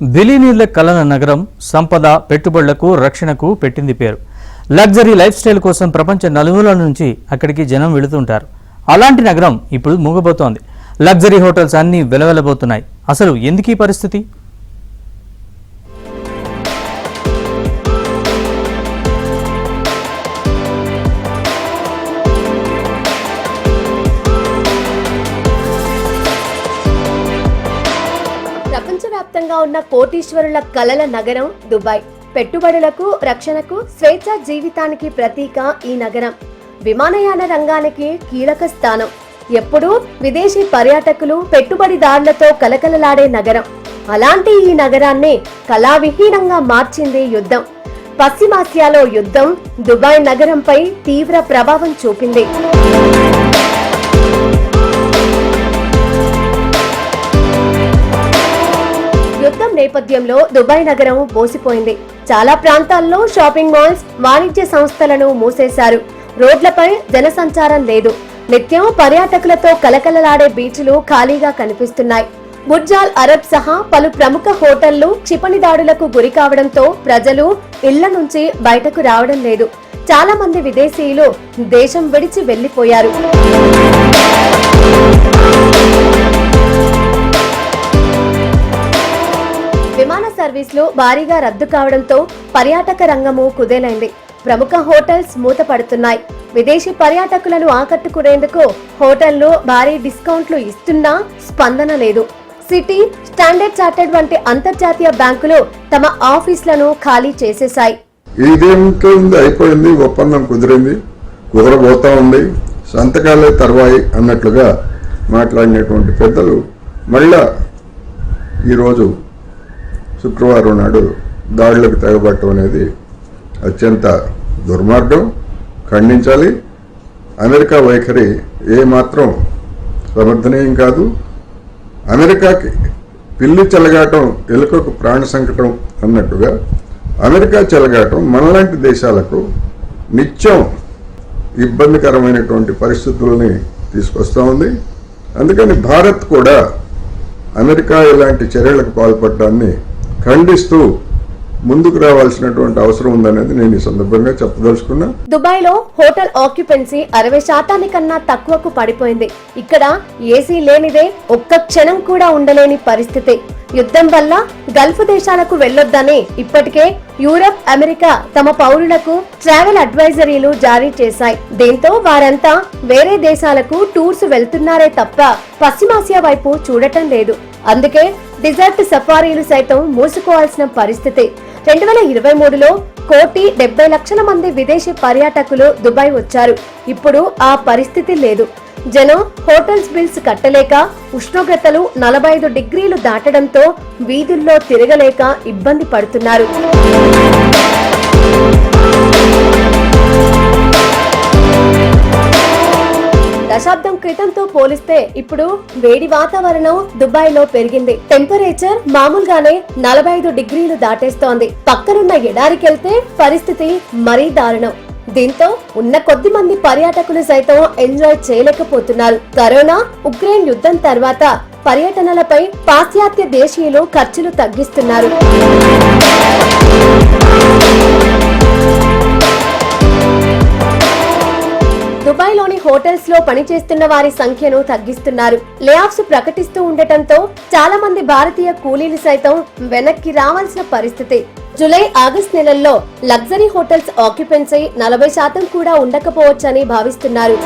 బిలియనీర్ల కలల నగరం సంపద పెట్టుబడులకు రక్షణకు పెట్టింది పేరు. లగ్జరీ లైఫ్ స్టైల్ కోసం ప్రపంచ నలుమూలల నుంచి అక్కడికి జనం వెళుతుంటారు. అలాంటి నగరం ఇప్పుడు మూగబోతోంది. లగ్జరీ హోటల్స్ అన్నీ వెలవెలబోతున్నాయి. అసలు ఎందుకు ఈ పరిస్థితి? ప్రపంచవ్యాప్తంగా ఉన్న కోటీశ్వరుల కలల నగరం దుబాయ్. పెట్టుబడులకు రక్షణకు స్వేచ్ఛ జీవితానికి ప్రతీక ఈ నగరం. విమానయాన రంగానికి కీలక స్థానం. ఎప్పుడూ విదేశీ పర్యాటకులు పెట్టుబడిదారులతో కలకలలాడే నగరం. అలాంటి ఈ నగరాన్ని కళావిహీనంగా మార్చింది యుద్ధం. పశ్చిమాసియాలో యుద్ధం దుబాయ్ నగరంపై తీవ్ర ప్రభావం చూపింది. యుద్ధం నేపథ్యంలో దుబాయ్ నగరం బోసిపోయింది. చాలా ప్రాంతాల్లో షాపింగ్ మాల్స్, వాణిజ్య సంస్థలను మూసేశారు. రోడ్లపై జనసంచారం లేదు. నిత్యం పర్యాటకులతో కలకలలాడే బీచ్లు ఖాళీగా కనిపిస్తున్నాయి. బుర్జ్-అల్ అరబ్ సహా పలు ప్రముఖ హోటళ్లు క్షిపణి దాడులకు గురి కావడంతో ప్రజలు ఇళ్ల నుంచి బయటకు రావడం లేదు. చాలా మంది విదేశీయులు దేశం విడిచి వెళ్లిపోయారు. విమాన సర్వీసులు భారీగా రద్దు కావడంతో పర్యాటక రంగము కుదేలైంది. ప్రముఖ హోటల్స్ మూతపడుతున్నాయి. విదేశీ పర్యాటకులను ఆకట్టుకునేందుకు హోటళ్లు భారీ డిస్కౌంట్లు ఇస్తున్నా స్పందన లేదు. సిటీ, స్టాండర్డ్ చార్టర్డ్ వంటి అంతర్జాతీయ బ్యాంకులు తమ ఆఫీసులను ఖాళీ చేసేశాయి. ఇదేంటో అయిపోయింది, ఒప్పందం కుదిరింది, కుదరబోతా ఉంది, సంతకాలే తర్వాయి అన్నట్లుగా మాట్లాడినటువంటి పెద్దలు మళ్ళా ఈరోజు శుక్రవారం నాడు దాడులకు తెగబట్టడం అనేది అత్యంత దుర్మార్గం, ఖండించాలి. అమెరికా వైఖరి ఏమాత్రం సమర్థనీయం కాదు. అమెరికాకి పిల్లి చెలగాటం ఎలుకకు ప్రాణ సంకటం అన్నట్టుగా అమెరికా చెలగాటం మనలాంటి దేశాలకు నిత్యం ఇబ్బందికరమైనటువంటి పరిస్థితులని తీసుకొస్తూ ఉంది. అందుకని భారత్ కూడా అమెరికా ఇలాంటి చర్యలకు పాల్పడడాన్ని ఖండిస్తూ ముందుకు రావాల్సినటువంటి అవసరం ఉందనేది నేను ఈ సందర్భంగా చెప్పదలుచుకున్నా. దుబాయ్ లో హోటల్ ఆక్యుపెన్సీ 60% కన్నా తక్కువకు పడిపోయింది. ఇక్కడ ఏసీ లేనిదే ఒక్క క్షణం కూడా ఉండలేని పరిస్థితి. యుద్ధం వల్ల గల్ఫ్ దేశాలకు వెళ్లొద్దని ఇప్పటికే యూరప్, అమెరికా తమ పౌరులకు ట్రావెల్ అడ్వైజరీలు జారీ చేశాయి. దీంతో వారంతా వేరే దేశాలకు టూర్స్ వెళ్తున్నారే తప్ప పశ్చిమాసియా వైపు చూడటం లేదు. అందుకే డిజర్ట్ సఫారీలు సైతం మూసుకోవాల్సిన పరిస్థితి. 2023లో 1,70,00,000 మంది విదేశీ పర్యాటకులు దుబాయ్ వచ్చారు. ఇప్పుడు ఆ పరిస్థితి లేదు. జనం హోటల్స్ బిల్స్ కట్టలేక, ఉష్ణోగ్రతలు 45 డిగ్రీలు దాటడంతో వీధుల్లో తిరగలేక ఇబ్బంది పడుతున్నారు. దశాబ్దం క్రితంతో పోలిస్తే ఇప్పుడు వేడి వాతావరణం దుబాయ్ లో పెరిగింది. టెంపరేచర్ మామూలుగానే 45 డిగ్రీలు దాటేస్తోంది. పక్కనున్న ఎడారికెళ్తే పరిస్థితి మరీ దారుణం. దీంతో ఉన్న కొద్ది మంది పర్యాటకులు సైతం ఎంజాయ్ చేయలేకపోతున్నారు. కరోనా, ఉక్రెయిన్ యుద్ధం తర్వాత పర్యటనలపై పాశ్చాత్య దేశీయులు ఖర్చులు తగ్గిస్తున్నారు. దుబాయ్ లోని హోటల్స్ లో పనిచేస్తున్న వారి సంఖ్యను తగ్గిస్తున్నారు. లే ఆఫ్స్ ప్రకటిస్తూ ఉండటంతో చాలా మంది భారతీయ కూలీలు సైతం వెనక్కి రావాల్సిన పరిస్థితి. జూలై, ఆగస్టు నెలల్లో లగ్జరీ హోటల్స్ ఆక్యుపెన్సీ 40% కూడా ఉండకపోవచ్చని భావిస్తున్నారు.